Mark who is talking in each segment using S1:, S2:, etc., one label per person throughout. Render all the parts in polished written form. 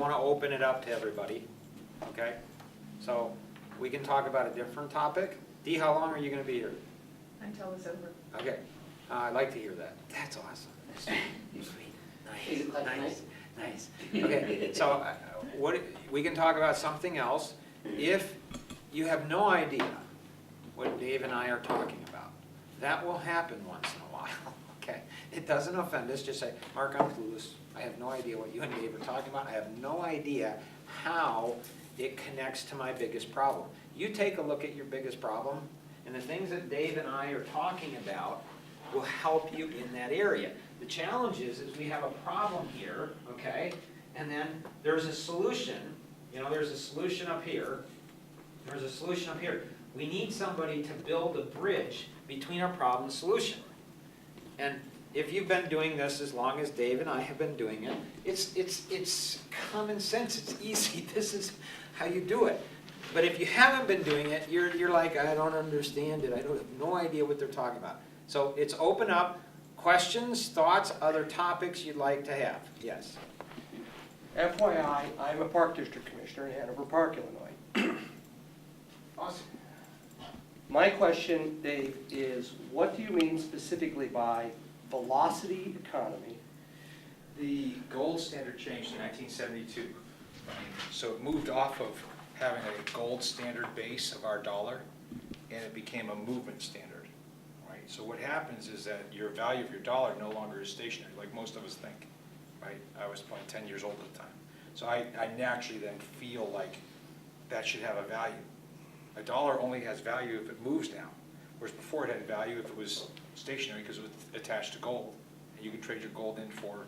S1: want to open it up to everybody, okay? So we can talk about a different topic. Dee, how long are you going to be here?
S2: Until it's over.
S1: Okay, I'd like to hear that. That's awesome. You're sweet. Nice, nice. Okay, so we can talk about something else. If you have no idea what Dave and I are talking about, that will happen once in a while, okay? It doesn't offend us, just say, Mark, I'm clueless. I have no idea what you and Dave are talking about. I have no idea how it connects to my biggest problem. You take a look at your biggest problem, and the things that Dave and I are talking about will help you in that area. The challenge is we have a problem here, okay? And then there's a solution. You know, there's a solution up here. There's a solution up here. We need somebody to build a bridge between our problem and solution. And if you've been doing this as long as Dave and I have been doing it, it's common sense. It's easy. This is how you do it. But if you haven't been doing it, you're like, I don't understand it. I have no idea what they're talking about. So it's open up. Questions, thoughts, other topics you'd like to have? Yes.
S3: FYI, I'm a Park District Commissioner in Hanover Park, Illinois.
S1: Awesome.
S3: My question, Dave, is what do you mean specifically by velocity economy?
S4: The gold standard changed in 1972. So it moved off of having a gold standard base of our dollar, and it became a movement standard. Right? So what happens is that your value of your dollar no longer is stationary, like most of us think. Right? I was probably 10 years old at the time. So I naturally then feel like that should have a value. A dollar only has value if it moves down, whereas before it had value if it was stationary because it was attached to gold. And you could trade your gold in for,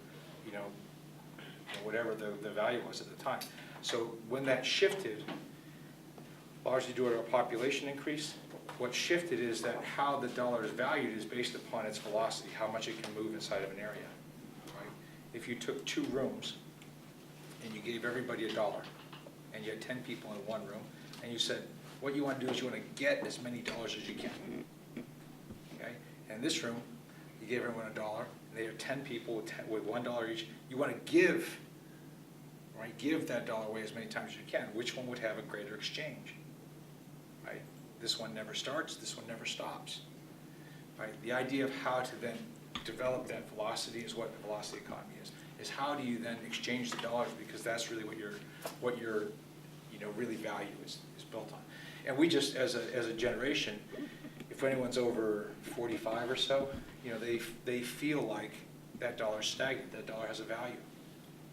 S4: whatever the value was at the time. So when that shifted, largely due to a population increase, what shifted is that how the dollar is valued is based upon its velocity, how much it can move inside of an area. Right? If you took 2 rooms and you gave everybody $1, and you had 10 people in one room, and you said, what you want to do is you want to get as many dollars as you can. Okay? And in this room, you gave everyone $1, and they are 10 people with $1 each. You want to give, right? Give that dollar away as many times as you can. Which one would have a greater exchange? Right? This one never starts. This one never stops. Right? The idea of how to then develop that velocity is what the velocity economy is. Is how do you then exchange the dollars, because that's really what your really value is built on. And we just, as a generation, if anyone's over 45 or so, they feel like that dollar's stagnant, that dollar has a value.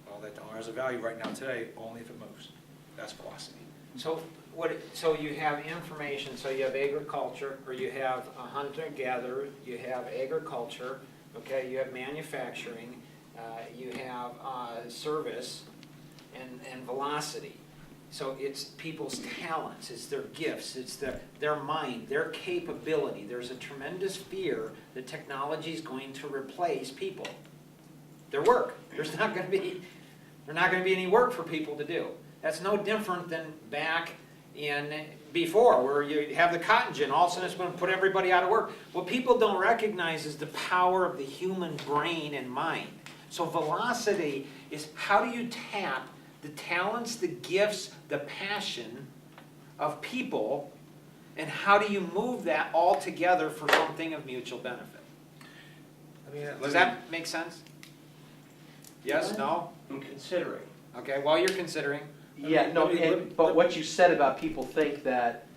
S4: Well, that dollar has a value right now today only if it moves. That's velocity.
S1: So you have information, so you have agriculture, or you have a hunter-gatherer, you have agriculture, okay, you have manufacturing, you have service, and velocity. So it's people's talents, it's their gifts, it's their mind, their capability. There's a tremendous fear that technology is going to replace people. Their work. There's not going to be any work for people to do. That's no different than back in before, where you have the cotton gin, all of a sudden it's going to put everybody out of work. What people don't recognize is the power of the human brain and mind. So velocity is how do you tap the talents, the gifts, the passion of people, and how do you move that all together for something of mutual benefit? Does that make sense? Yes, no?
S3: I'm considering.
S1: Okay, while you're considering.
S3: Yeah, no, but what you said about people think that,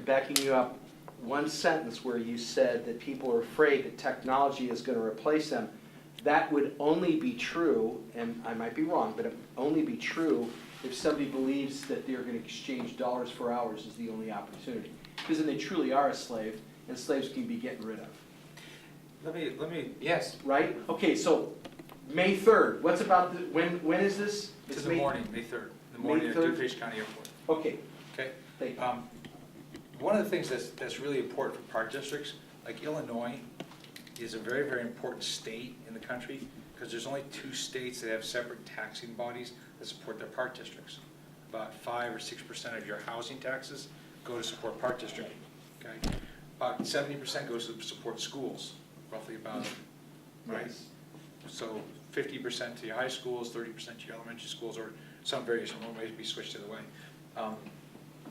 S3: backing you up one sentence where you said that people are afraid that technology is going to replace them, that would only be true, and I might be wrong, but it would only be true if somebody believes that they're going to exchange dollars for hours is the only opportunity. Because then they truly are a slave, and slaves can be getting rid of.
S4: Let me.
S1: Yes.
S3: Right? Okay, so May 3rd. What's about when is this?
S4: It's in the morning, May 3rd. The morning at DuPage County Airport.
S3: Okay.
S4: Okay.
S3: Thank you.
S4: One of the things that's really important for park districts, like Illinois, is a very, very important state in the country because there's only 2 states that have separate taxing bodies that support their park districts. About 5 or 6% of your housing taxes go to support park district. Okay, about 70% goes to support schools, roughly about, right?
S3: Yes.
S4: So 50% to your high schools, 30% to your elementary schools, or some variation, one may be switched the other way.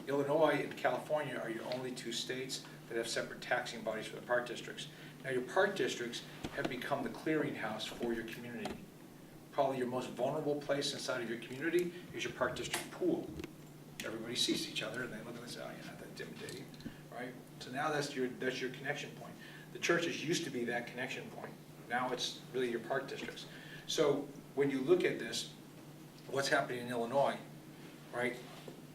S4: Illinois and California are your only two states that have separate taxing bodies for the park districts. Now, your park districts have become the clearinghouse for your community. Probably your most vulnerable place inside of your community is your park district pool. Everybody sees each other and they look and they say, oh, you're not that intimidating, right? So now that's your connection point. The churches used to be that connection point. Now it's really your park districts. So when you look at this, what's happening in Illinois, right?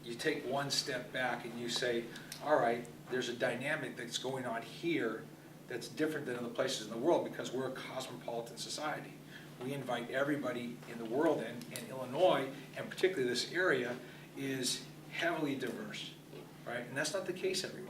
S4: You take one step back and you say, all right, there's a dynamic that's going on here that's different than other places in the world because we're a cosmopolitan society. We invite everybody in the world in, and Illinois, and particularly this area, is heavily diverse, right? And that's not the case everywhere.